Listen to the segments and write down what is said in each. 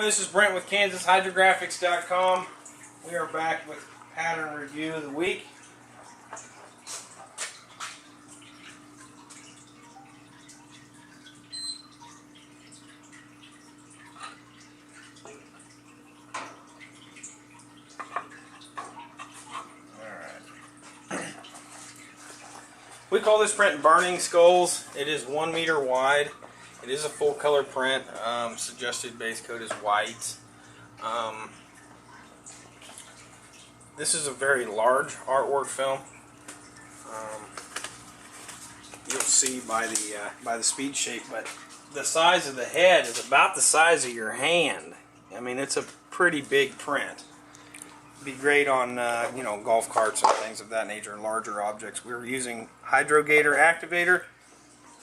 This is Brent with KansasHydrographics.com. We are back with pattern review of the week. We call this print Burning Skulls. It is 1 meter wide. It is a full color print. Suggested base coat is white. This is a very large artwork film. You'll see by the speed shape, but the size of the head is about the size of your hand. I mean, it's a pretty big print. Be great on you know, golf carts and things of that nature, larger objects. We're using Hydrographics Activator.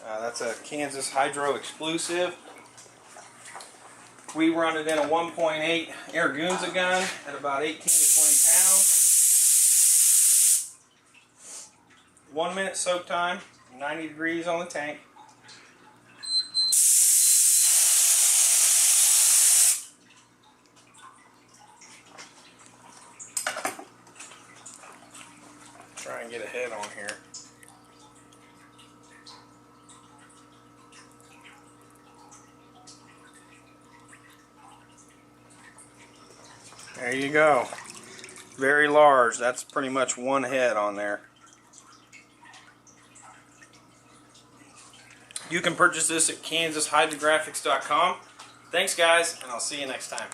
That's a Kansas Hydro exclusive. We run it in a 1.8 Airgunza gun at about 18 to 20 pounds. 1 minute soak time, 90 degrees on the tank. Try and get a head on here. There you go. Very large. That's pretty much one head on there. You can purchase this at KansasHydrographics.com. Thanks guys, and I'll see you next time.